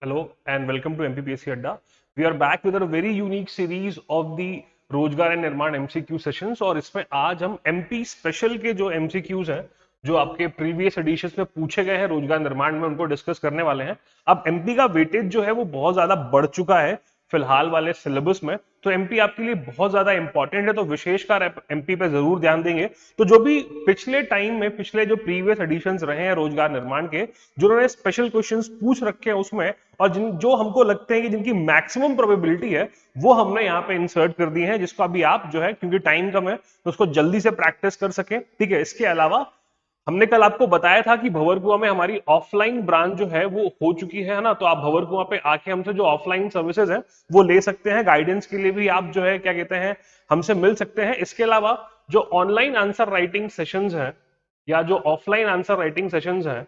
Hello and welcome to MPPSC Adda. We are back with a very unique series of the रोजगार and निर्माण MCQ sessions और इसमें आज हम MP special के जो एमसीक्यूज हैं जो आपके प्रीवियस एडिशंस में पूछे गए हैं रोजगार निर्माण में उनको डिस्कस करने वाले हैं। अब एमपी का वेटेज जो है वो बहुत ज्यादा बढ़ चुका है फिलहाल वाले सिलेबस में, तो एमपी आपके लिए बहुत ज्यादा इंपॉर्टेंट है, तो विशेषकर एमपी पे जरूर ध्यान देंगे। तो जो भी पिछले टाइम में पिछले जो प्रीवियस एडिशंस रहे हैं रोजगार निर्माण के, जिन्होंने स्पेशल क्वेश्चंस पूछ रखे हैं उसमें और जो हमको लगते हैं कि जिनकी मैक्सिमम प्रोबेबिलिटी है वो हमने यहाँ पे इंसर्ट कर दिए हैं, जिसको अभी आप जो है क्योंकि टाइम कम है तो उसको जल्दी से प्रैक्टिस कर सके। ठीक है, इसके अलावा हमने कल आपको बताया था कि भंवरकुआं में हमारी ऑफलाइन ब्रांच जो है वो हो चुकी है ना, तो आप भंवरकुआं पे आके हमसे जो ऑफलाइन सर्विसेज है वो ले सकते हैं। गाइडेंस के लिए भी आप जो है क्या कहते हैं हमसे मिल सकते हैं। इसके अलावा जो ऑनलाइन आंसर राइटिंग सेशंस हैं या जो ऑफलाइन आंसर राइटिंग सेशंस हैं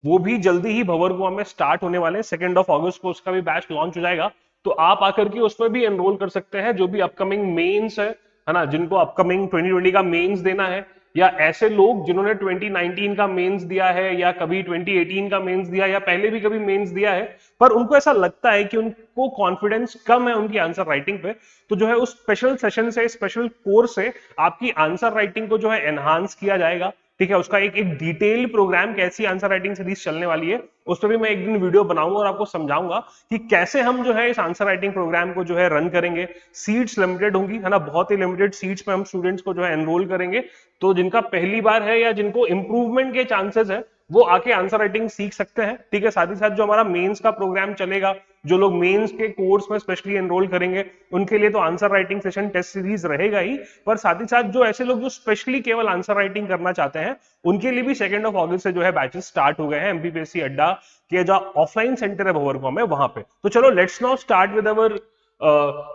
वो भी जल्दी ही भंवरकुआं में स्टार्ट होने वाले हैं। 2 अगस्त को उसका भी बैच लॉन्च हो जाएगा, तो आप आकर के उसमें भी एनरोल कर सकते हैं। जो भी अपकमिंग मेंस है ना, जिनको अपकमिंग 2020 का मेंस देना है, या ऐसे लोग जिन्होंने 2019 का मेंस दिया है या कभी 2018 का मेंस दिया या पहले भी कभी मेंस दिया है, पर उनको ऐसा लगता है कि उनको कॉन्फिडेंस कम है उनकी आंसर राइटिंग पे, तो जो है उस स्पेशल सेशन से स्पेशल कोर्स से आपकी आंसर राइटिंग को जो है एनहांस किया जाएगा। ठीक है, उसका एक डिटेल प्रोग्राम कैसी आंसर राइटिंग सीरीज चलने वाली है उस पर भी मैं एक दिन वीडियो बनाऊंगा और आपको समझाऊंगा कि कैसे हम जो है इस आंसर राइटिंग प्रोग्राम को जो है रन करेंगे। सीट्स लिमिटेड होंगी, है ना, बहुत ही लिमिटेड सीट्स पे हम स्टूडेंट्स को जो है एनरोल करेंगे। तो जिनका पहली बार है या जिनको इंप्रूवमेंट के चांसेस है वो आके आंसर राइटिंग सीख सकते हैं। ठीक है, साथ ही साथ जो हमारा मेंस का प्रोग्राम चलेगा, जो लोग मेंस के कोर्स में स्पेशली एनरोल करेंगे उनके लिए तो answer writing session test series रहेगा ही, पर साथ ही साथ जो ऐसे लोग जो स्पेशली केवल आंसर राइटिंग करना चाहते हैं उनके लिए भी 2 अगस्त से जो है बैचेस स्टार्ट हो गए हैं एमपीपीएससी अड्डा के जो ऑफलाइन सेंटर है भंवरकुआं में वहां पे। तो चलो let's now start with our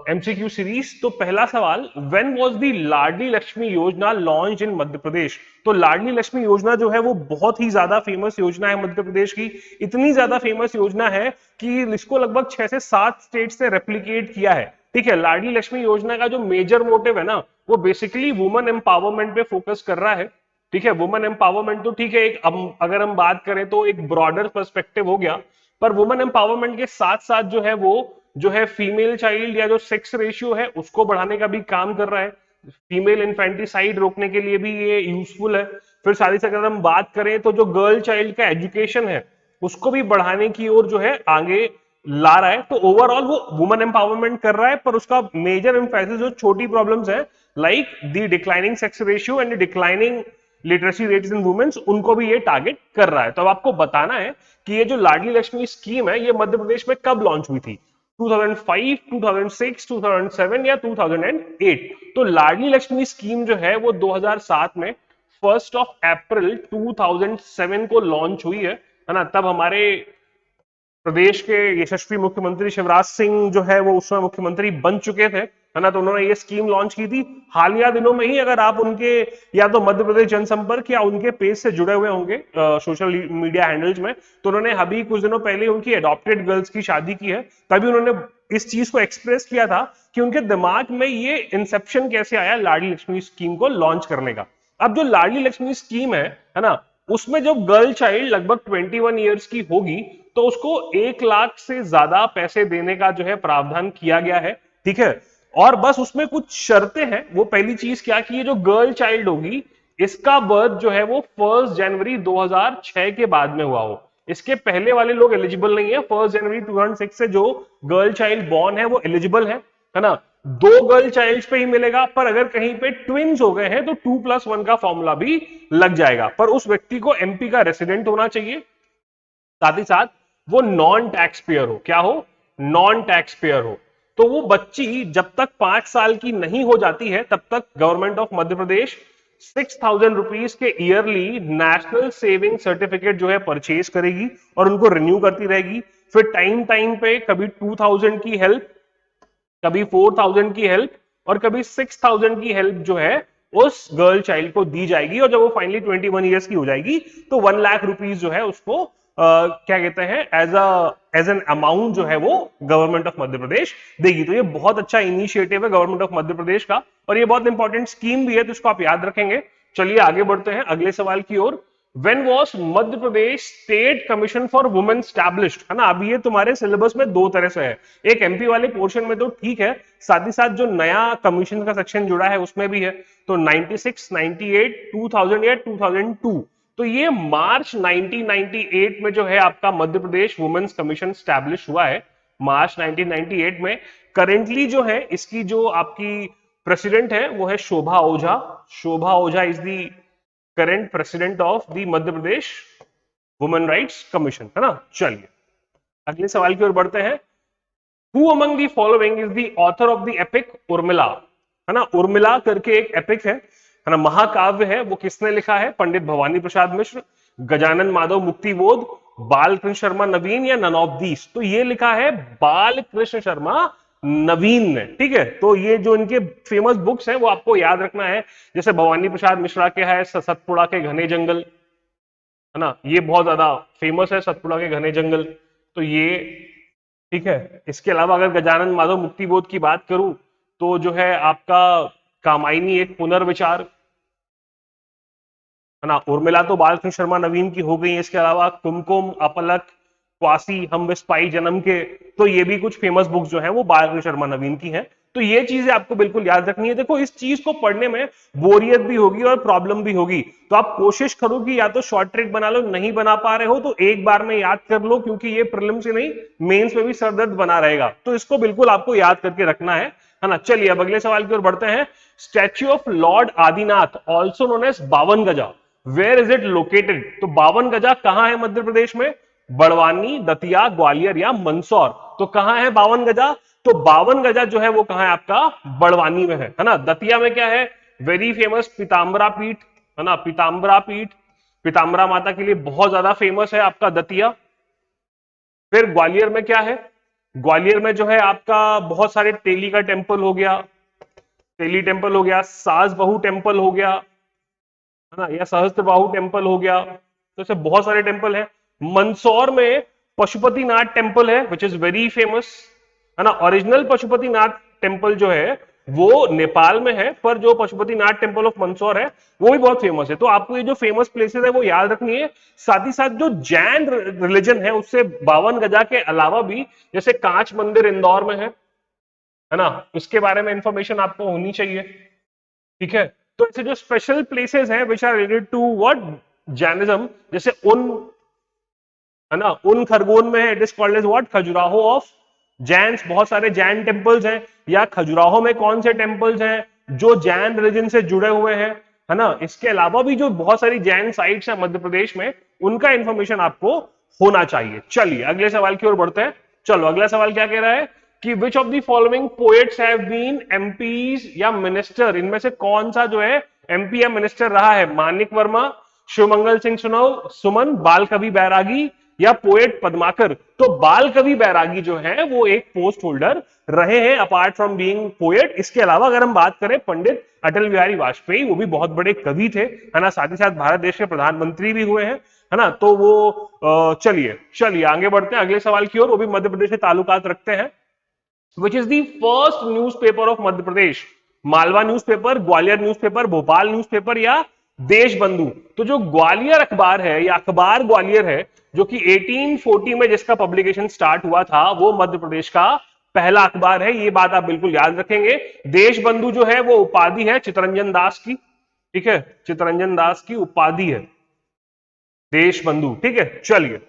MCQ series. तो पहला सवाल, व्हेन वाज द लाडली लक्ष्मी योजना लॉन्च इन मध्य प्रदेश? तो लाडली लक्ष्मी योजना जो है वो बहुत ही ज्यादा फेमस योजना है मध्य प्रदेश की। इतनी ज्यादा फेमस योजना है कि इसको लगभग 6 से 7 स्टेट से रेप्लिकेट किया है। ठीक है, लाडली लक्ष्मी योजना का जो मेजर मोटिव है ना वो बेसिकली वुमेन एम्पावरमेंट पे फोकस कर रहा है। ठीक है, वुमेन एम्पावरमेंट तो ठीक है, एक अगर हम बात करें तो एक ब्रॉडर पर्सपेक्टिव हो गया, पर वुमेन एम्पावरमेंट के साथ साथ जो है वो जो है फीमेल चाइल्ड या जो सेक्स रेशियो है उसको बढ़ाने का भी काम कर रहा है। फीमेल इन्फेंटिसाइड रोकने के लिए भी ये यूजफुल है। फिर साथ ही साथ अगर हम बात करें तो जो गर्ल चाइल्ड का एजुकेशन है उसको भी बढ़ाने की ओर जो है आगे ला रहा है। तो ओवरऑल वो वुमेन एम्पावरमेंट कर रहा है, पर उसका मेजर एम्फेसिस जो छोटी प्रॉब्लम्स है like the declining sex ratio and declining literacy rates in womens, उनको भी ये टारगेट कर रहा है। तो अब आपको बताना है कि ये जो लाडली लक्ष्मी स्कीम है ये मध्य प्रदेश में कब लॉन्च हुई थी, 2005, 2006, 2007 या 2008? तो लाडली लक्ष्मी स्कीम जो है वो 2007 में 1 अप्रैल 2007 को लॉन्च हुई है ना। तब हमारे प्रदेश के यशस्वी मुख्यमंत्री शिवराज सिंह जो है वो उस समय मुख्यमंत्री बन चुके थे, है ना, तो उन्होंने ये स्कीम लॉन्च की थी। हालिया दिनों में ही अगर आप उनके या तो मध्य प्रदेश जनसंपर्क या उनके पेज से जुड़े हुए होंगे सोशल मीडिया हैंडल्स में, तो उन्होंने अभी कुछ दिनों पहले उनकी अडॉप्टेड गर्ल्स की शादी की है, तभी उन्होंने इस चीज को एक्सप्रेस किया था कि उनके दिमाग में ये इंसेप्शन कैसे आया लाडली लक्ष्मी स्कीम को लॉन्च करने का। अब जो लाडली लक्ष्मी स्कीम है ना, उसमें जो गर्ल चाइल्ड लगभग 21 ईयर्स की होगी तो उसको 1 लाख से ज्यादा पैसे देने का जो है प्रावधान किया गया है। ठीक है, और बस उसमें कुछ शर्तें हैं। वो पहली चीज क्या कि ये जो गर्ल चाइल्ड होगी इसका बर्थ जो है वो 1 जनवरी 2006 के बाद में हुआ हो। इसके पहले वाले लोग एलिजिबल नहीं है। 1 जनवरी 2006 से जो गर्ल चाइल्ड बॉर्न है वो एलिजिबल है ना। 2 गर्ल चाइल्ड पे ही मिलेगा, पर अगर कहीं पे ट्विंस हो गए हैं तो 2+1 का फॉर्मूला भी लग जाएगा। पर उस व्यक्ति को एमपी का रेसिडेंट होना चाहिए, साथ ही साथ वो नॉन टैक्स पेयर हो। क्या हो? नॉन टैक्स पेयर हो। तो वो बच्ची जब तक 5 साल की नहीं हो जाती है तब तक government of Madhya Pradesh 6,000 rupees के ईयरली नेशनल सेविंग सर्टिफिकेट जो है परचेज करेगी और उनको रिन्यू करती रहेगी। फिर टाइम टाइम पे कभी 2,000 की हेल्प, कभी 4,000 की हेल्प और कभी 6,000 की हेल्प जो है उस गर्ल चाइल्ड को दी जाएगी। और जब वो फाइनली 21 ईयर्स की हो जाएगी तो 1 लाख रुपीज जो है उसको क्या कहते हैं एज एन अमाउंट जो है वो गवर्नमेंट ऑफ मध्य प्रदेश देगी। तो ये बहुत अच्छा इनिशिएटिव है गवर्नमेंट ऑफ मध्य प्रदेश का और ये बहुत इंपॉर्टेंट स्कीम भी है, तो इसको आप याद रखेंगे। चलिए आगे बढ़ते हैं अगले सवाल की ओर। When was Madhya Pradesh state commission for women established, है ना। अभी ये तुम्हारे सिलेबस में दो तरह से है, एक एमपी वाले पोर्शन में तो ठीक है, साथ ही साथ जो नया कमीशन का सेक्शन जुड़ा है उसमें भी है। तो 96, 98, 2000 या 2002, तो ये मार्च 1998 में जो है आपका Madhya Pradesh women's commission establish हुआ है, मार्च 1998 में। करेंटली जो है इसकी जो आपकी प्रेसिडेंट है वो है Shobha Ojha. Shobha Ojha is the current president of the Madhya Pradesh women rights commission, है ना। चलिए अगले सवाल की ओर बढ़ते हैं। Who among the following is the author of the epic Urmila, है ना। उर्मिला करके एक एपिक है ना, महाकाव्य है, वो किसने लिखा है? पंडित भवानी प्रसाद मिश्र, गजानन माधव मुक्तिबोध, बाल कृष्ण शर्मा नवीन या नन ऑफ दीस। तो ये लिखा है बाल कृष्ण शर्मा नवीन ने, ठीक है। तो ये जो इनके फेमस बुक्स हैं वो आपको याद रखना है, जैसे भवानी प्रसाद मिश्रा के है सतपुड़ा के घने जंगल, है ना, ये बहुत ज्यादा फेमस है सतपुड़ा के घने जंगल, तो ये ठीक है। इसके अलावा अगर गजानन माधव मुक्तिबोध की बात करूं तो जो है आपका कामायनी एक पुनर्विचार, है ना। उर्मिला तो बालकृष्ण शर्मा नवीन की हो गई है, इसके अलावा कुमकुम, अपलक, क्वासी, हम विस्पाई जन्म के, तो ये भी कुछ फेमस बुक्स जो है वो बालकृष्ण शर्मा नवीन की हैं। तो ये चीजें आपको बिल्कुल याद रखनी है। देखो इस चीज को पढ़ने में बोरियत भी होगी और प्रॉब्लम भी होगी, तो आप कोशिश करो कि या तो शॉर्ट ट्रिक बना लो, नहीं बना पा रहे हो तो एक बार में याद कर लो, क्योंकि ये प्रीलिम्स से नहीं मेंस में भी सरदर्द बना रहेगा, तो इसको बिल्कुल आपको याद करके रखना है ना। चलिए अब अगले सवाल की ओर बढ़ते हैं। Statue of lord Adinath also known as Bawan Gaja, where is it located? तो बावन गजा कहां है मध्य प्रदेश में? बड़वानी, दतिया, ग्वालियर या मंदसौर। तो कहां है बावन गजा? तो बावन गजा जो है वो कहां है आपका? बड़वानी में है ना। दतिया में क्या है? वेरी फेमस पीताम्बरा पीठ, है ना, पीताम्बरा पीठ, पीताम्बरा माता के लिए बहुत ज्यादा फेमस है आपका दतिया। फिर ग्वालियर में क्या है? ग्वालियर में जो है आपका बहुत सारे तेली का टेम्पल हो गया, तेली टेम्पल हो गया, सास बहू टेम्पल हो गया, है ना, या सहस्त्रबाहु टेम्पल हो गया, तो ऐसे बहुत सारे टेम्पल हैं। मंदसौर में पशुपतिनाथ टेम्पल है विच इज वेरी फेमस, है ना। ओरिजिनल पशुपतिनाथ टेम्पल जो है वो नेपाल में है, पर जो पशुपतिनाथ टेम्पल ऑफ मंदसौर है वो भी बहुत फेमस है। तो आपको ये जो फेमस प्लेसेस है वो याद रखनी है। साथ ही साथ जो जैन रिलीजन है उससे बावन गजा के अलावा भी जैसे कांच मंदिर इंदौर में है ना, इसके बारे में इंफॉर्मेशन आपको होनी चाहिए, ठीक है। तो ऐसे जो स्पेशल प्लेसेस हैं which are related to what Jainism, जैसे उन, है ना, उन खरगोन में है, it is called as what Khajuraho of Jains, बहुत सारे जैन टेम्पल्स हैं। या खजुराहो में कौन से टेम्पल्स हैं जो जैन रिलीजन से जुड़े हुए हैं, है ना। इसके अलावा भी जो बहुत सारी जैन साइट्स हैं मध्य प्रदेश में, उनका इंफॉर्मेशन आपको होना चाहिए। चलिए अगले सवाल की ओर बढ़ते हैं। चलो अगला सवाल क्या कह रहा है कि which of the following poets have been MPs या मिनिस्टर, इनमें से कौन सा जो है एमपी या मिनिस्टर रहा है? मानिक वर्मा, शिवमंगल सिंह सुमन, बाल कवि बैरागी या पोएट पद्माकर। तो बाल कवि बैरागी जो है वो एक पोस्ट होल्डर रहे हैं अपार्ट फ्रॉम बीइंग पोएट। इसके अलावा अगर हम बात करें पंडित अटल बिहारी वाजपेयी, वो भी बहुत बड़े कवि थे, है ना, साथ ही साथ भारत देश के प्रधानमंत्री भी हुए हैं, है ना। तो वो चलिए आगे बढ़ते हैं अगले सवाल की ओर, वो भी मध्य प्रदेश से ताल्लुकात रखते हैं। Which is the first newspaper of Madhya Pradesh? Malwa newspaper, Gwalior newspaper, Bhopal newspaper या देश बंधु? तो जो ग्वालियर अखबार है या अखबार ग्वालियर है जो कि 1840 में जिसका पब्लिकेशन स्टार्ट हुआ था, वो मध्य प्रदेश का पहला अखबार है, ये बात आप बिल्कुल याद रखेंगे। देश बंधु जो है वो उपाधि है चितरंजन दास की, ठीक है, चितरंजन दास की उपाधि है देश बंधु, ठीक है। चलिए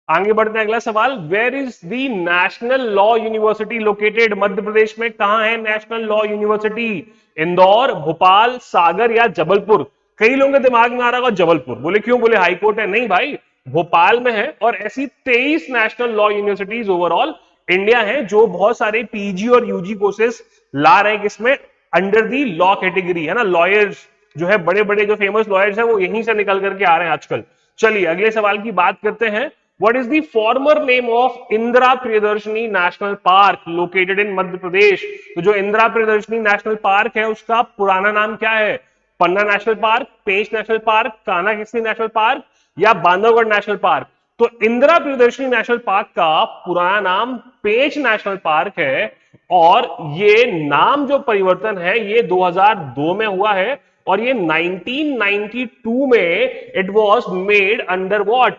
आगे बढ़ते हैं अगला सवाल। Where is the national law university located? Madhya Pradesh में कहां है national law university? Indore, Bhopal, Sagar या जबलपुर? कई लोगों के दिमाग में आ रहा होगा जबलपुर, बोले क्यों? बोले हाईकोर्ट है। नहीं भाई, भोपाल में है। और ऐसी 23 national law universities overall India है जो बहुत सारे पीजी और यूजी कोर्सेज ला रहे हैं, किसमें? अंडर दी लॉ कैटेगरी, है ना। लॉयर्स जो है बड़े बड़े जो फेमस लॉयर्स हैं वो यहीं से निकल करके आ रहे हैं आजकल। चलिए अगले सवाल की बात करते हैं। What is the former name of Indira Priyadarshini national park located in Madhya Pradesh? तो जो इंदिरा प्रियदर्शनी नेशनल पार्क है उसका पुराना नाम क्या है? Panna national park, Pench national park, Kanha Kisli national park या बांधवगढ़ नेशनल पार्क? तो इंदिरा प्रियदर्शनी नेशनल पार्क का पुराना नाम पेंच नेशनल पार्क है, और ये नाम जो परिवर्तन है ये 2002 में हुआ है, और ये 1992 में it was made under what,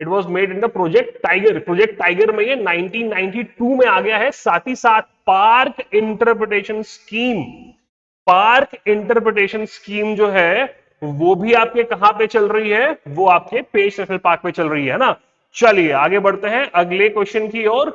it was made in the project tiger. Project tiger में ये 1992 में आ गया है। साथ ही साथ park interpretation scheme, park interpretation scheme जो है वो भी आपके कहां पे चल रही है, वो आपके पेश नेशनल पार्क पे चल रही है ना। चलिए आगे बढ़ते हैं अगले क्वेश्चन की ओर।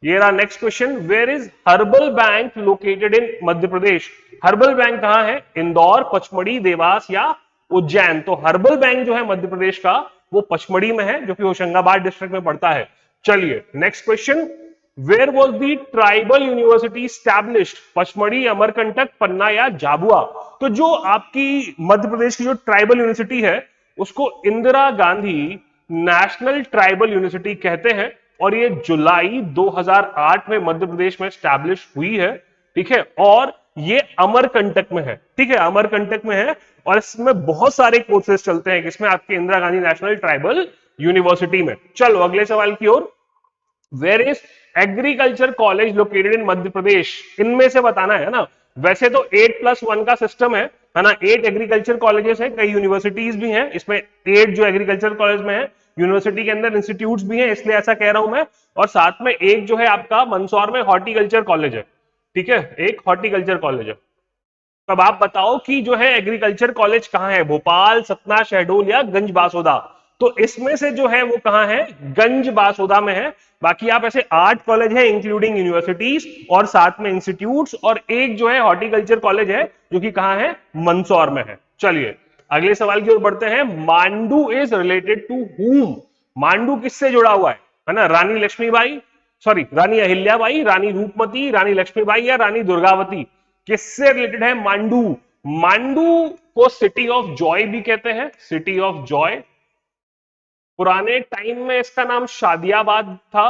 ये रहा next question, where is herbal bank located in Madhya Pradesh. Herbal bank कहां है, इंदौर, पचमढ़ी, देवास या उज्जैन। तो हर्बल बैंक जो है मध्य प्रदेश का वो पचमढ़ी में है, जो कि होशंगाबाद डिस्ट्रिक्ट में पड़ता है। चलिए next question, where was the tribal university established, Pachmarhi, Amarkantak, Panna या झाबुआ। तो जो आपकी मध्य प्रदेश की जो ट्राइबल यूनिवर्सिटी है उसको Indira Gandhi national tribal university कहते हैं, और ये जुलाई 2008 में मध्य प्रदेश में स्टैब्लिश हुई है। ठीक है, और ये अमरकंटक में है। ठीक है, अमरकंटक में है, और इसमें बहुत सारे कोर्सेज चलते हैं किसमें, आपके Indira Gandhi national tribal university में। चलो अगले सवाल की ओर, where is agriculture college located in Madhya Pradesh. इनमें से बताना है ना। वैसे तो 8+1 का सिस्टम है ना, 8 एग्रीकल्चर कॉलेजेस हैं, कई यूनिवर्सिटीज भी हैं इसमें। 8 जो एग्रीकल्चर कॉलेज में है, यूनिवर्सिटी के अंदर इंस्टीट्यूट्स भी हैं, इसलिए ऐसा कह रहा हूं मैं। और साथ में एक जो है आपका मंदसौर में हॉर्टिकल्चर कॉलेज है। ठीक है, एक हॉर्टिकल्चर कॉलेज है। तब आप बताओ कि जो है एग्रीकल्चर कॉलेज कहां है, भोपाल, सतना, शहडोल या गंज बासोदा। तो इसमें से जो है वो कहां है, गंज बासोदा में है। बाकी आप ऐसे 8 कॉलेज है इंक्लूडिंग यूनिवर्सिटीज और साथ में इंस्टीट्यूट्स, और एक जो है हॉर्टिकल्चर कॉलेज है जो कि कहां है, मंदसौर में है। चलिए अगले सवाल की ओर बढ़ते हैं, Mandu is related to whom. Mandu किससे जुड़ा हुआ है ना, रानी लक्ष्मीबाई, सॉरी रानी अहिल्याबाई, रानी रूपमती, रानी लक्ष्मीबाई या रानी दुर्गावती। किससे रिलेटेड है मांडू। मांडू को सिटी ऑफ जॉय भी कहते हैं, सिटी ऑफ जॉय। पुराने टाइम में इसका नाम शादियाबाद था।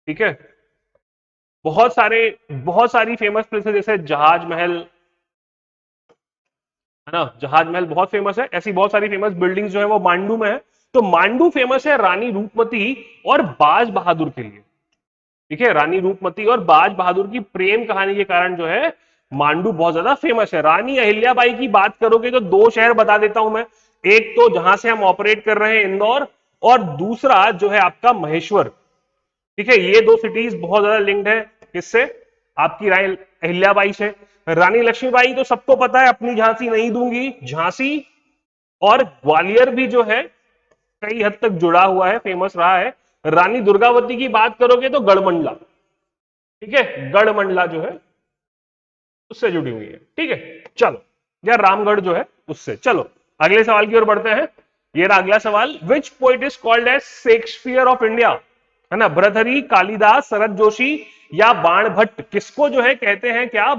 ठीक है, बहुत सारी फेमस प्लेसेस जैसे जहाज महल है ना, जहाज महल बहुत फेमस है। ऐसी बहुत सारी फेमस बिल्डिंग्स जो है वो मांडू में है। तो मांडू फेमस है रानी रूपमती और बाज बहादुर के लिए। ठीक है, रानी रूपमती और बाज बहादुर की प्रेम कहानी के कारण जो है मांडू बहुत ज्यादा फेमस है। रानी अहिल्याबाई की बात करोगे तो 2 शहर बता देता हूं मैं, एक तो जहां से हम ऑपरेट कर रहे हैं इंदौर, और दूसरा जो है आपका महेश्वर। ठीक है, ये 2 सिटीज बहुत ज्यादा लिंक्ड है किससे, आपकी रानी अहिल्याबाई से। रानी लक्ष्मीबाई तो सबको पता है, अपनी झांसी नहीं दूंगी, झांसी और ग्वालियर भी जो है कई हद तक जुड़ा हुआ है, फेमस रहा है। रानी दुर्गावती की बात करोगे तो गढ़मंडला। ठीक है, गढ़मंडला जो है उससे जुड़ी हुई है। ठीक है, चलो, या रामगढ़ जो है उससे। चलो अगले सवाल की ओर बढ़ते हैं। ये रहा अगला सवाल, which poet is called as Shakespeare of India, है ना, भर्तृहरि, कालिदास, शरद जोशी या बाण भट्ट। किसको जो है कहते हैं क्या,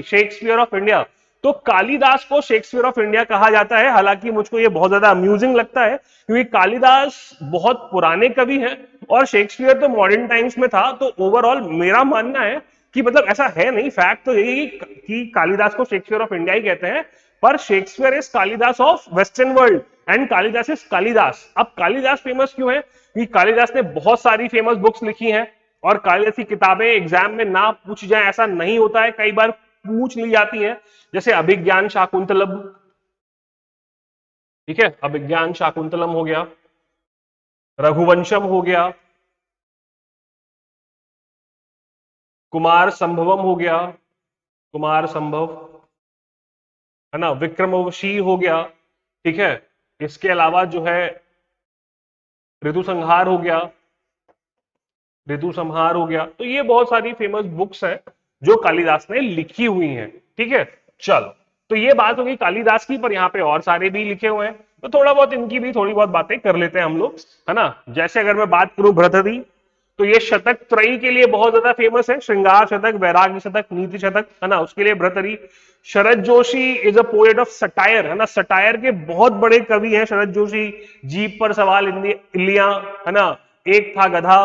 शेक्सपियर ऑफ इंडिया। तो कालिदास को शेक्सपियर ऑफ इंडिया कहा जाता है। हालांकि मुझको ये बहुत ज्यादा अम्यूजिंग लगता है, क्योंकि कालिदास बहुत पुराने कवि हैं और शेक्सपियर तो मॉडर्न टाइम्स में था। तो ओवरऑल मेरा मानना है कि मतलब ऐसा है नहीं, फैक्ट तो यही कि कालिदास को शेक्सपियर ऑफ इंडिया ही कहते हैं, पर Shakespeare is Kalidas of western world and Kalidas is Kalidas. अब कालिदास फेमस क्यों है, कि कालिदास ने बहुत सारी फेमस बुक्स लिखी हैं, और कालिदास की किताबें एग्जाम में ना पूछ जाए ऐसा नहीं होता है, कई बार पूछ ली जाती हैं, जैसे अभिज्ञान शाकुंतलम। ठीक है, अभिज्ञान शाकुंतलम हो गया, रघुवंशम हो गया, कुमार संभवम हो गया, कुमार संभव, है ना, विक्रमोर्वशी हो गया। ठीक है, इसके अलावा जो है ऋतु संहार हो गया, ऋतु संहार हो गया। तो ये बहुत सारी फेमस बुक्स हैं जो कालिदास ने लिखी हुई हैं। ठीक है, चलो, तो ये बात होगी कालिदास की, पर यहाँ पे और सारे भी लिखे हुए हैं, तो थोड़ा बहुत इनकी भी थोड़ी बहुत बातें कर लेते हैं हम लोग, है ना। जैसे अगर मैं बात करूं भर्तृहरि, तो ये शतक त्रयी के लिए बहुत ज्यादा फेमस है, श्रृंगार शतक, वैराग्य शतक, नीति शतक, है ना, उसके लिए Bhartrihari. Sharad Joshi is a poet of satire, है ना, सटायर के बहुत बड़े कवि हैं शरद जोशी। जीप पर सवाल इल्लियां, है ना, एक था गधा,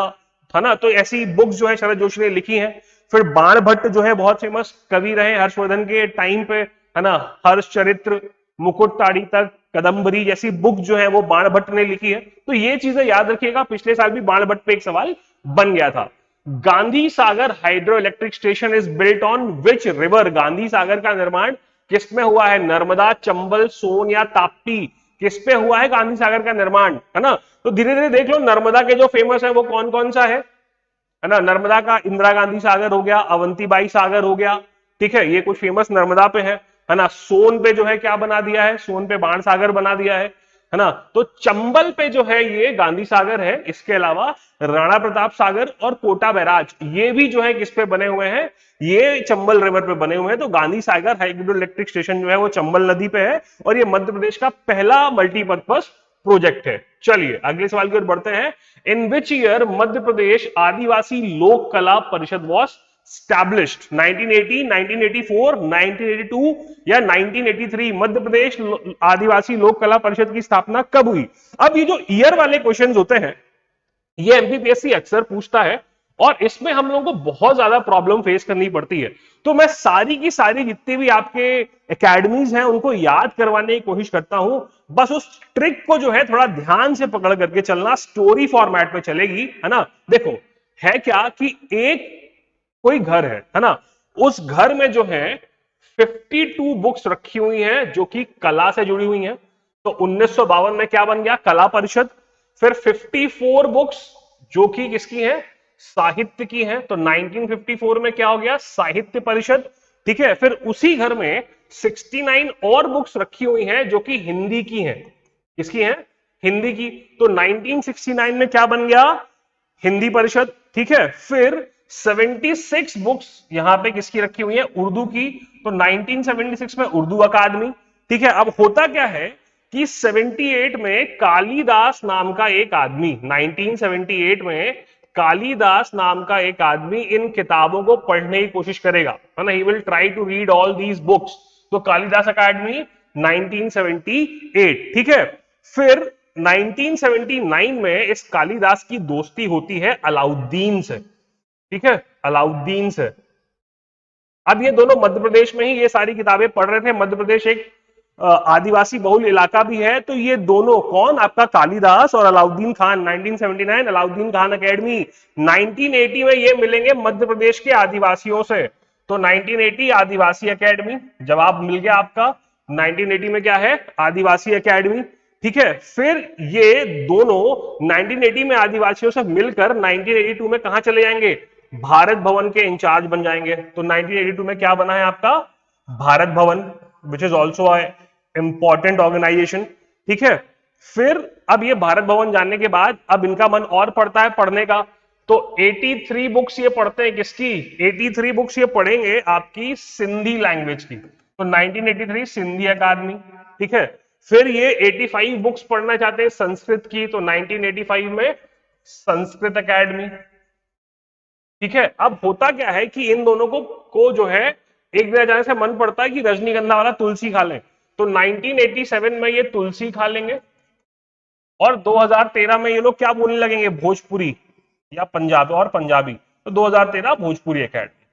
है ना। तो ऐसी बुक्स जो है शरद जोशी ने लिखी हैं। फिर बाण भट्ट जो है बहुत फेमस कवि रहे हर्षवर्धन के टाइम पे, है ना, हर्ष चरित्र, मुकुट ताड़ी तक, कदम्बरी जैसी बुक जो है वो बाण भट्ट ने लिखी है। तो ये चीजें याद रखिएगा, पिछले साल भी बाण भट्ट पे एक सवाल बन गया था। Gandhi Sagar hydro electric station is built on which river? Gandhi Sagar का निर्माण किस में हुआ है? नर्मदा, चंबल, सोन या ताप्ती? किस पे हुआ है गांधी सागर का निर्माण, है ना? तो धीरे धीरे देख लो, नर्मदा के जो फेमस है वो कौन कौन सा है ना? नर्मदा का इंदिरा गांधी सागर हो गया, अवंतीबाई सागर हो गया, ठीक है, ये कुछ फेमस नर्मदा पे है ना? सोन पे जो है क्या बना दिया है? सोन पे बाण सागर बना दिया है ना? तो चंबल पे जो है ये गांधी सागर है। इसके अलावा राणा प्रताप सागर और कोटा बैराज ये भी जो है किस पे बने हुए हैं? ये चंबल रिवर पे बने हुए हैं। तो Gandhi Sagar hydro electric station जो है वो चंबल नदी पे है और ये मध्य प्रदेश का पहला मल्टीपर्पज प्रोजेक्ट है। चलिए अगले सवाल की ओर बढ़ते हैं। In which year Madhya Pradesh आदिवासी लोक कला परिषद वॉज established? 1980, 1984, 1982 या 1983? मध्य प्रदेश आदिवासी लोक कला परिषद की स्थापना कब हुई? अब ये जो ईयर वाले क्वेश्चंस होते हैं ये एमपीपीएससी अक्सर पूछता है और इसमें हम लोगों को बहुत ज्यादा प्रॉब्लम फेस करनी पड़ती है। तो मैं सारी की सारी जितनी भी आपके एकेडमीज हैं उनको याद करवाने की कोशिश करता हूं। बस उस ट्रिक को जो है थोड़ा ध्यान से पकड़ करके चलना, स्टोरी फॉर्मेट में चलेगी, है ना? देखो है क्या कि एक कोई घर है ना? उस घर में जो है 52 बुक्स रखी हुई हैं जो कि कला से जुड़ी हुई हैं। तो 1952 में क्या बन गया? कला परिषद। फिर 54 बुक्स जो कि किसकी हैं? साहित्य की हैं। तो 1954 में क्या हो गया? साहित्य परिषद, ठीक है। फिर उसी घर में 69 और बुक्स रखी हुई हैं जो कि हिंदी की हैं। किसकी हैं? हिंदी की। तो 1969 में क्या बन गया? हिंदी परिषद, ठीक है। फिर 76 बुक्स यहां पे किसकी रखी हुई है? उर्दू की। तो 1976 में उर्दू अकादमी, ठीक है। अब होता क्या है कि 78 में कालिदास नाम का एक आदमी, 1978 में कालिदास नाम का एक आदमी इन किताबों को पढ़ने की कोशिश करेगा, है ना? He will try to read all these books. तो कालिदास अकादमी 1978, ठीक है। फिर 1979 में इस कालिदास की दोस्ती होती है अलाउद्दीन से, ठीक है, अलाउद्दीन से। अब ये दोनों मध्य प्रदेश में ही ये सारी किताबें पढ़ रहे थे। मध्य प्रदेश एक आदिवासी बहुल इलाका भी है। तो ये दोनों कौन? आपका कालिदास और अलाउद्दीन खान। 1979 अलाउद्दीन खान अकेडमी। 1980 में ये मिलेंगे मध्य प्रदेश के आदिवासियों से। तो 1980 आदिवासी अकेडमी, जवाब मिल गया आपका। 1980 में क्या है? आदिवासी अकेडमी, ठीक है। फिर ये दोनों 1980 में आदिवासियों से मिलकर 1982 में कहां चले जाएंगे? भारत भवन के इंचार्ज बन जाएंगे। तो 1982 में क्या बना है आपका? Bharat Bhavan, which is also important organisation, ठीक है। फिर अब ये भारत भवन जानने के बाद अब इनका मन और पड़ता है पढ़ने का। तो 83 बुक्स ये पढ़ते हैं। किसकी? 83 बुक्स ये पढ़ेंगे आपकी सिंधी लैंग्वेज की। तो 1983 सिंधी अकादमी, ठीक है। फिर ये 85 बुक्स पढ़ना चाहते हैं संस्कृत की। तो 1985 में संस्कृत अकादमी, ठीक है। अब होता क्या है कि इन दोनों को जो है एक जगह जाने से मन पड़ता है कि रजनीगंधा वाला तुलसी खा लें। तो 1987 में ये तुलसी खा लेंगे और 2013 में ये लोग क्या बोलने लगेंगे? भोजपुरी या पंजाबी और पंजाबी। तो 2013 भोजपुरी अकेडमी,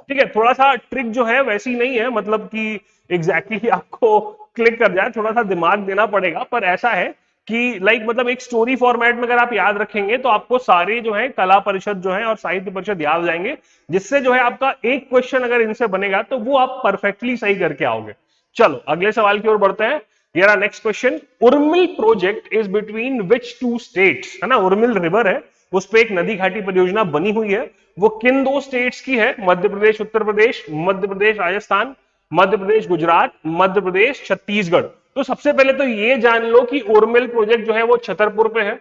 ठीक है। थोड़ा सा ट्रिक जो है वैसी नहीं है, मतलब कि एग्जैक्टली आपको क्लिक कर जाए, थोड़ा सा दिमाग देना पड़ेगा। पर ऐसा है कि लाइक मतलब एक स्टोरी फॉर्मेट में अगर आप याद रखेंगे तो आपको सारे जो है कला परिषद जो है और साहित्य परिषद याद हो जाएंगे, जिससे जो है आपका एक क्वेश्चन अगर इनसे बनेगा तो वो आप परफेक्टली सही करके आओगे। चलो अगले सवाल की ओर बढ़ते हैं। ये next question. Urmil project is between which two states? है ना, उर्मिल रिवर है, उस पर एक नदी घाटी परियोजना बनी हुई है। वो किन दो स्टेट्स की है? मध्य प्रदेश उत्तर प्रदेश, मध्य प्रदेश राजस्थान, मध्य प्रदेश गुजरात, मध्य प्रदेश छत्तीसगढ़। तो सबसे पहले तो ये जान लो कि उर्मिल प्रोजेक्ट जो है वो छतरपुर पे है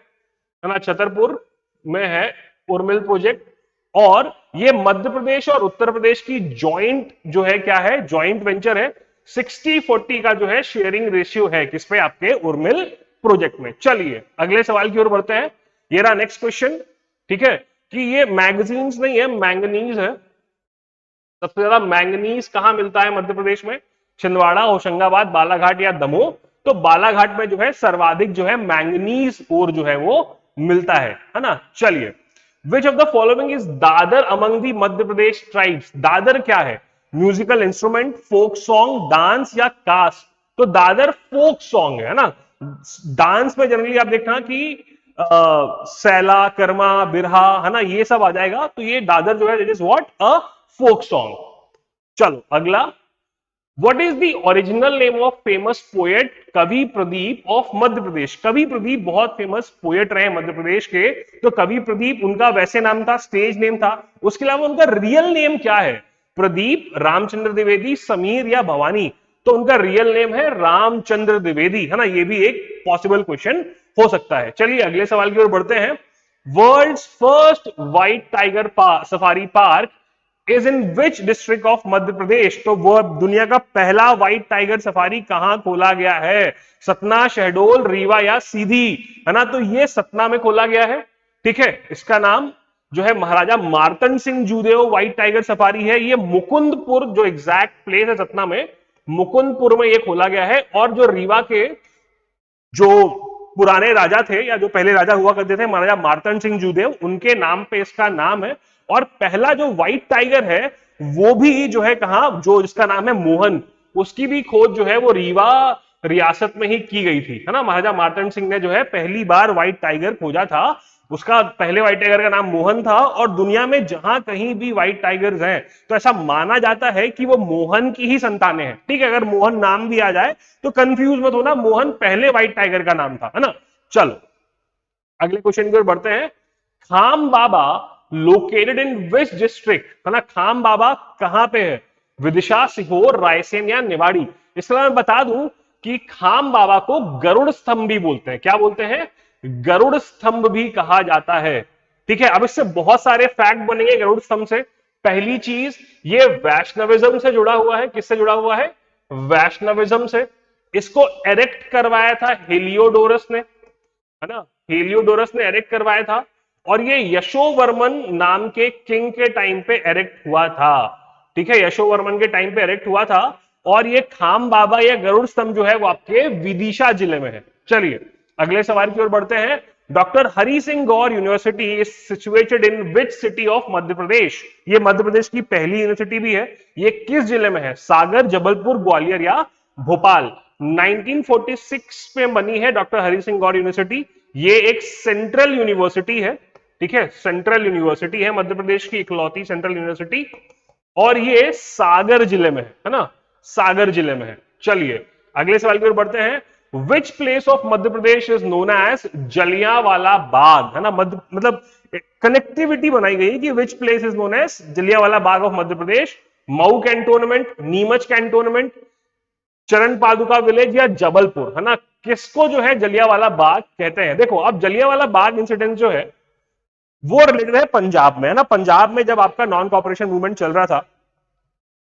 ना? छतरपुर में है उर्मिल प्रोजेक्ट। और ये मध्य प्रदेश और उत्तर प्रदेश की जॉइंट जो है क्या है? जॉइंट वेंचर है। 60-40 का जो है शेयरिंग रेशियो है किस पे? आपके उर्मिल प्रोजेक्ट में। चलिए अगले सवाल की ओर बढ़ते हैं। ये रहा नेक्स्ट क्वेश्चन, ठीक है, कि ये मैगजीन्स नहीं है, मैंगनीज है। सबसे ज्यादा मैंगनीज कहां मिलता है मध्य प्रदेश में? छिंदवाड़ा, होशंगाबाद, बालाघाट या दमोह। तो बालाघाट में जो है सर्वाधिक जो है मैंगनीज ओर जो है वो मिलता है ना? चलिए, which of the following is Dadar among the Madhya Pradesh tribes? Dadar क्या है? Musical instrument, folk song, dance या कास्ट? तो दादर फोक सॉन्ग है ना? डांस में जनरली आप देखना कि सैला, कर्मा, बिरहा, है ना, ये सब आ जाएगा। तो ये दादर जो है it is what, a folk song. चलो अगला, what is the original name of famous poet Kavi Pradeep of Madhya प्रदेश? कवि प्रदीप बहुत फेमस पोएट रहे मध्य प्रदेश के, तो कवि प्रदीप उनका वैसे नाम था, स्टेज नेम था। उसके अलावा उनका रियल नेम क्या है? प्रदीप रामचंद्र द्विवेदी, समीर या भवानी? तो उनका रियल नेम है रामचंद्र द्विवेदी, है ना, ये भी एक पॉसिबल क्वेश्चन हो सकता है। चलिए अगले सवाल की ओर बढ़ते हैं। World's first white tiger safari park is in which district of Madhya Pradesh? तो वो दुनिया का पहला व्हाइट टाइगर सफारी कहां खोला गया है? सतना, शहडोल, रीवा या सीधी? है ना, तो ये सतना में खोला गया है। ठीक है, इसका नाम जो है Maharaja Martand Singh Judeo white tiger safari है। ये मुकुंदपुर जो एग्जैक्ट प्लेस है सतना में, मुकुंदपुर में ये खोला गया है। और जो रीवा के जो पुराने राजा थे या जो पहले राजा हुआ करते थे महाराजा मार्तंड सिंह जूदेव, उनके नाम पे इसका नाम है। और पहला जो व्हाइट टाइगर है वो भी जो है कहां, जो जिसका नाम है मोहन, उसकी भी खोज जो है वो रीवा रियासत में ही की गई थी, है ना। महाराजा मार्तंड सिंह ने जो है पहली बार व्हाइट टाइगर खोजा था। उसका पहले व्हाइट टाइगर का नाम मोहन था। और दुनिया में जहां कहीं भी व्हाइट टाइगर्स हैं तो ऐसा माना जाता है कि वो मोहन की ही संतानें हैं। ठीक है, अगर मोहन नाम भी आ जाए तो कंफ्यूज मत होना, मोहन पहले व्हाइट टाइगर का नाम था, है ना। चलो अगले क्वेश्चन की ओर बढ़ते हैं। खाम बाबा लोकेटेड इन विच डिस्ट्रिक्ट? है ना, खाम बाबा कहां पे है? विदिशा, सीहोर, रायसेन या निवाड़ी? इसलिए मैं बता दूं कि खाम बाबा को गरुड़ स्तंभ भी बोलते हैं। क्या बोलते हैं? गरुड़ स्तंभ भी कहा जाता है। ठीक है, अब इससे बहुत सारे फैक्ट बनेंगे गरुड़ स्तंभ से। पहली चीज, ये वैष्णविज्म से जुड़ा हुआ है। किससे जुड़ा हुआ है? वैष्णविज्म से। इसको एरेक्ट करवाया था हेलियोडोरस ने, है ना, हेलियोडोरस ने एरेक्ट करवाया था। और ये यशोवर्मन नाम के किंग के टाइम पे एरेक्ट हुआ था। ठीक है, यशोवर्मन के टाइम पे एरेक्ट हुआ था। और ये खाम बाबा या गरुड़ स्तंभ जो है वो आपके विदिशा जिले में है। चलिए अगले सवाल की ओर बढ़ते हैं। Doctor Hari Singh Gour university is situated in which city of Madhya Pradesh? ये मध्य प्रदेश की पहली यूनिवर्सिटी भी है। ये किस जिले में है? सागर, जबलपुर, ग्वालियर या भोपाल? 1946 में बनी है डॉक्टर हरि सिंह गौर यूनिवर्सिटी। ये एक सेंट्रल यूनिवर्सिटी है। ठीक है, सेंट्रल यूनिवर्सिटी है मध्य प्रदेश की इकलौती सेंट्रल यूनिवर्सिटी। और ये सागर जिले में है ना, सागर जिले में है। चलिए अगले सवाल की ओर बढ़ते हैं। Which place of Madhya Pradesh is known as Jallianwala Bagh? है ना, मध्य मतलब कनेक्टिविटी बनाई गई कि which place is known as Jallianwala Bagh of Madhya Pradesh? Mhow cantonment, Neemuch cantonment, Charan Paduka village या जबलपुर? है ना, किसको जो है जलियांवाला बाग कहते हैं? देखो अब जलियांवाला बाग इंसिडेंट जो है वो रिलेटेड है पंजाब में, है ना। पंजाब में जब आपका नॉन कॉपरेशन मूवमेंट चल रहा था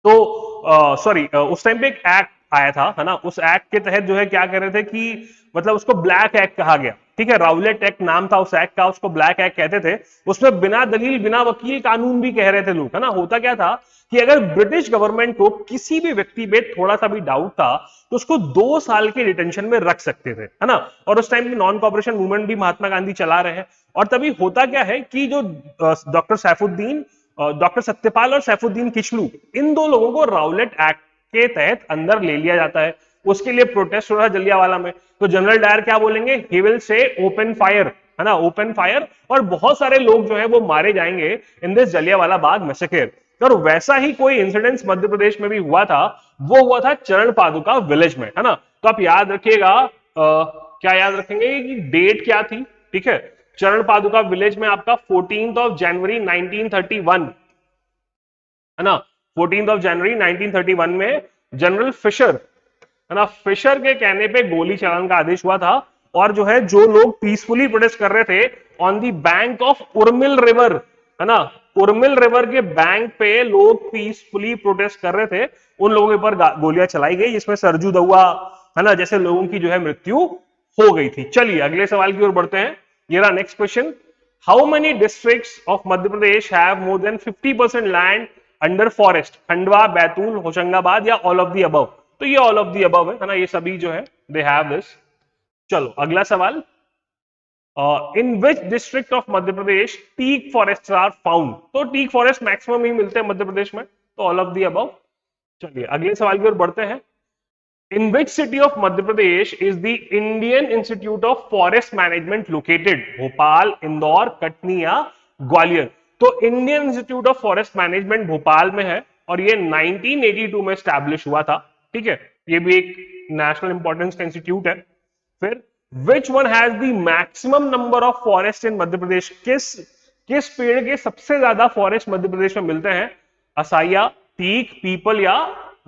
तो सॉरी उस टाइम पे एक एक्ट आया था, है ना। उस एक्ट के तहत जो है क्या कर रहे थे कि मतलब उसको ब्लैक एक्ट कहा गया। ठीक है, राउलेट एक्ट नाम था उस एक्ट का, उसको ब्लैक एक्ट कहते थे। उसमें बिना दलील बिना वकील कानून भी कह रहे थे लोग, है ना। होता क्या था कि अगर ब्रिटिश गवर्नमेंट को किसी भी व्यक्ति पे थोड़ा सा भी डाउट था तो उसको 2 साल के डिटेंशन में रख सकते थे, है ना। और उस टाइम पे नॉन कॉपरेशन मूवमेंट भी महात्मा गांधी चला रहे हैं। और तभी होता क्या है कि जो डॉक्टर सैफुद्दीन, डॉक्टर सत्यपाल और सैफुद्दीन किचलू, इन दो लोगों को राउलेट एक्ट के तहत अंदर ले लिया जाता है। उसके लिए प्रोटेस्ट हो रहा है जलियांवाला में। तो जनरल डायर क्या बोलेंगे? He will say open fire, है ना, ओपन फायर। और बहुत सारे लोग जो है वो मारे जाएंगे in this Jallianwala Bagh massacre. और वैसा ही कोई इंसिडेंस मध्य प्रदेश में भी हुआ था, वो हुआ था चरण पादुका विलेज में, है ना। तो आप याद रखिएगा, क्या याद रखेंगे कि डेट क्या थी? ठीक है, चरण पादुका विलेज में आपका 14 जनवरी 1931, है ना। 14 जनवरी 1931 में जनरल फिशर, है ना, फिशर के कहने पे गोली चलाने का आदेश हुआ था। और जो है जो लोग पीसफुली प्रोटेस्ट कर रहे थे on the bank of Urmil river, है ना, उर्मिल रिवर के बैंक पे लोग पीसफुली प्रोटेस्ट कर रहे थे, उन लोगों के ऊपर गोलियां चलाई गई, जिसमें सरजू दउआ, है ना, जैसे लोगों की जो है मृत्यु हो गई थी। चलिए अगले सवाल की ओर बढ़ते हैं। ये रहा next question. How many districts of Madhya Pradesh have more than 50% land under forest? Khandwa, Betul, Hoshangabad या ऑल ऑफ दी अबव? तो ये ऑल ऑफ दी अबव है ना, ये सभी जो है दे हैव दिस। चलो अगला सवाल। In which district of Madhya Pradesh teak forest are found? तो टीक फॉरेस्ट मैक्सिमम ही मिलते हैं मध्य प्रदेश में, तो ऑल ऑफ दी अबव। चलिए अगले सवाल की ओर बढ़ते हैं। In which city of Madhya Pradesh is the Indian institute of forest management located? Bhopal, Indore, Katni या ग्वालियर? तो Indian institute of forest management Bhopal में है और ये 1982 में स्टैब्लिश हुआ था। ठीक है, ये भी एक नेशनल इंपॉर्टेंस का इंस्टीट्यूट है। फिर which one has the maximum number of forest in Madhya Pradesh? किस पेड़ के सबसे ज्यादा फॉरेस्ट मध्य प्रदेश में मिलते हैं? असाइया, टीक, पीपल या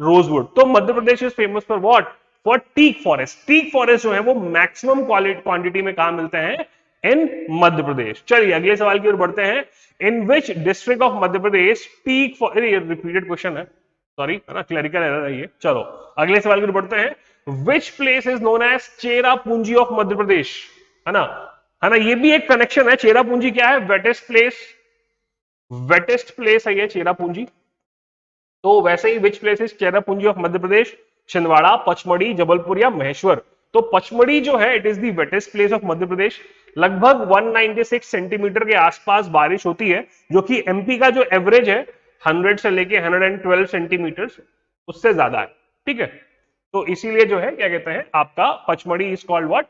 रोजवुड? तो Madhya Pradesh is famous for what? For teak forest. Teak forest जो है वो मैक्सिमम क्वांटिटी में कहां मिलते हैं? इन मध्य प्रदेश। चलिए अगले सवाल की ओर बढ़ते हैं। In which district of Madhya Pradesh teak repeated question है, सॉरी, है ना, क्लरिकल एरर है ये। चलो अगले सवाल की ओर बढ़ते हैं। Which place is known as Cherrapunji of Madhya Pradesh? है ना, है ना, ये भी एक कनेक्शन है। चेरापूंजी क्या है? वेटेस्ट प्लेस, वेटेस्ट प्लेस है ये चेरापूंजी। तो वैसे ही which place is Cherrapunji of Madhya Pradesh? Chhindwara, Pachmarhi, Jabalpur या महेश्वर? तो पचमढ़ी जो है it is the wettest place of Madhya Pradesh. लगभग 196 सेंटीमीटर के आसपास बारिश होती है, जो कि एमपी का जो एवरेज है 100 से लेके 112 सेंटीमीटर उससे ज्यादा है। ठीक है, तो इसीलिए जो है क्या कहते हैं आपका Pachmarhi is called what?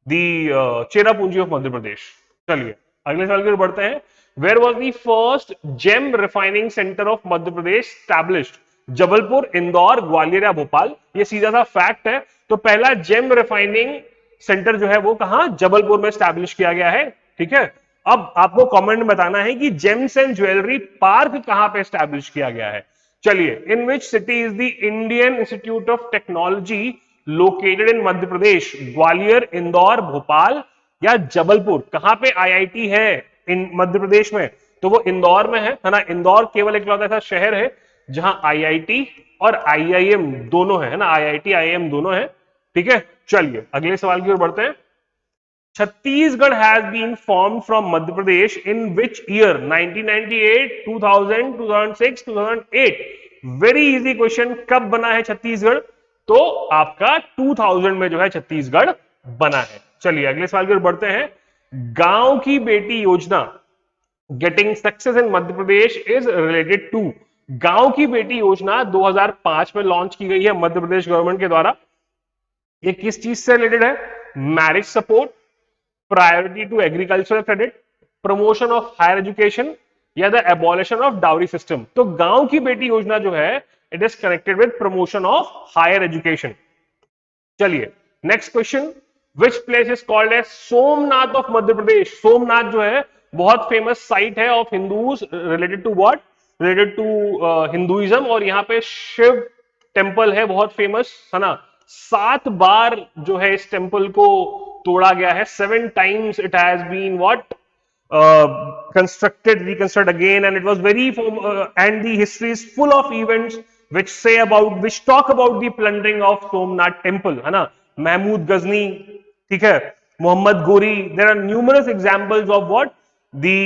The Cherrapunji of Madhya Pradesh. चलिए अगले सवाल की ओर बढ़ते हैं। Where was the first gem refining centre of Madhya Pradesh established? Jabalpur, Indore, Gwalior या भोपाल? ये सीधा सा फैक्ट है। तो पहला जेम रिफाइनिंग सेंटर जो है वो कहां? जबलपुर में स्टैब्लिश किया गया है। ठीक है, अब आपको कमेंट में बताना है कि जेम्स एंड ज्वेलरी पार्क कहां पे स्टैब्लिश किया गया है। चलिए, in which city is the Indian institute of technology located in Madhya Pradesh? Gwalior, Indore, Bhopal या जबलपुर? कहां पे आईआईटी है इन मध्य प्रदेश में? तो वो इंदौर में है ना। इंदौर केवल इकलौता ऐसा शहर है जहां आईआईटी और आईआईएम दोनों है ना, आईआईटी आईआईएम दोनों है। ठीक है, चलिए अगले सवाल की ओर बढ़ते हैं। Chhattisgarh has been form from Madhya Pradesh in which year? 1998, 2000, 2006, 2008? Very easy question. कब बना है छत्तीसगढ़? तो आपका 2000 में जो है छत्तीसगढ़ बना है। चलिए अगले सवाल की ओर बढ़ते हैं। गांव की बेटी Yojana getting success in Madhya Pradesh is related to? Gaon की बेटी योजना 2005 में लॉन्च की गई है मध्य प्रदेश गवर्नमेंट के द्वारा। ये किस चीज से रिलेटेड है? Marriage support, priority to agricultural credit, promotion of higher education या the abolition of dowry system? तो गांव की बेटी योजना जो है it is connected with promotion of higher education. चलिए next question. Which place is called as Somnath of Madhya Pradesh? Somnath जो है बहुत फेमस साइट है of Hindus related to what? Related to Hinduism. और यहाँ पे शिव टेम्पल है बहुत फेमस, है ना। 7 बार जो है इस टेम्पल को तोड़ा गया है। 7 times it has been what constructed, reconstructed again, and it was very and the history is full of events which talk about the plundering of Somnath temple, है ना। महमूद गजनी, ठीक है, Mohammad Ghori, there are numerous examples of what the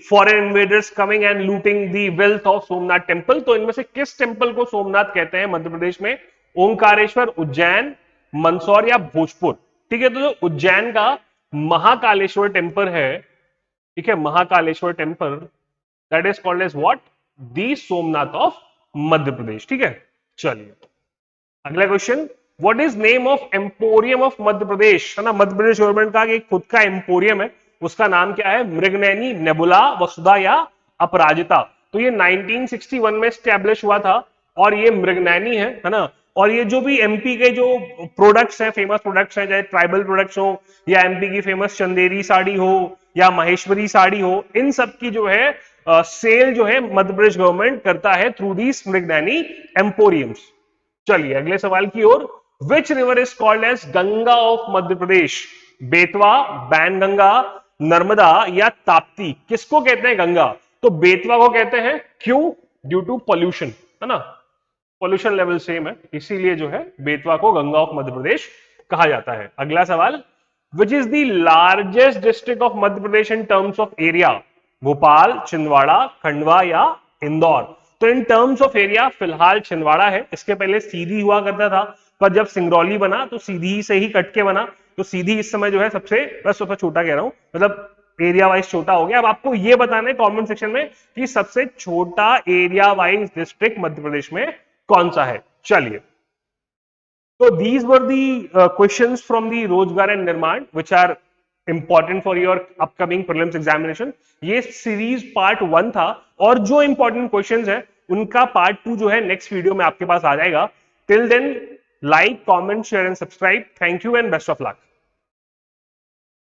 foreign invaders coming and looting the wealth of Somnath temple। तो इनमें से किस temple को सोमनाथ कहते हैं मध्य प्रदेश में? ओंकारेश्वर, उज्जैन, मंदसौर या भोजपुर? ठीक है, तो जो उज्जैन का महाकालेश्वर टेम्पल है, ठीक है, Mahakaleshwar temple, that is called as what? The Somnath of Madhya Pradesh. ठीक है, चलिए अगला question. What is name of emporium of Madhya Pradesh? है ना, मध्य प्रदेश गवर्नमेंट का एक खुद का एम्पोरियम है, उसका नाम क्या है? मृगनैनी, नेबुला, वसुधा या अपराजिता? तो ये 1961 में स्टैब्लिश हुआ था और ये मृगनैनी है ना। और ये जो भी एमपी के जो प्रोडक्ट्स हैं, फेमस प्रोडक्ट्स हैं, चाहे ट्राइबल प्रोडक्ट्स हो या एमपी की फेमस चंदेरी साड़ी हो या महेश्वरी साड़ी हो, इन सब की जो है सेल जो है मध्य प्रदेश गवर्नमेंट करता है थ्रू दी मृगनैनी एम्पोरियम्स। चलिए अगले सवाल की ओर। Which river is called as Ganga of Madhya Pradesh? Betwa, Wainganga, Narmada या ताप्ती? किसको कहते हैं गंगा? तो बेतवा को कहते हैं। क्यों? ड्यू टू पॉल्यूशन, है ना, पॉल्यूशन लेवल सेम है, इसीलिए जो है बेतवा को गंगा ऑफ मध्य प्रदेश कहा जाता है। अगला सवाल। Which is the largest district of Madhya Pradesh in terms of area? Bhopal, Chhindwara, Khandwa या इंदौर? तो इन टर्म्स ऑफ एरिया फिलहाल छिंदवाड़ा है। इसके पहले सीधी हुआ करता था, पर जब सिंगरौली बना तो सीधी से ही कट के बना, तो सीधी इस समय जो है सबसे छोटा कह रहा हूं, मतलब एरिया वाइज छोटा हो गया। अब आपको यह बताना है कमेंट सेक्शन में कि सबसे छोटा एरिया वाइज डिस्ट्रिक्ट मध्य प्रदेश में कौन सा है। चलिए So these were the questions from the Rozgar and Nirman, which are important for your upcoming prelims examination. ये सीरीज पार्ट 1 था, और जो इंपॉर्टेंट क्वेश्चंस है उनका पार्ट 2 जो है नेक्स्ट वीडियो में आपके पास आ जाएगा. Till then, like, comment, share and subscribe. Thank you and best of luck.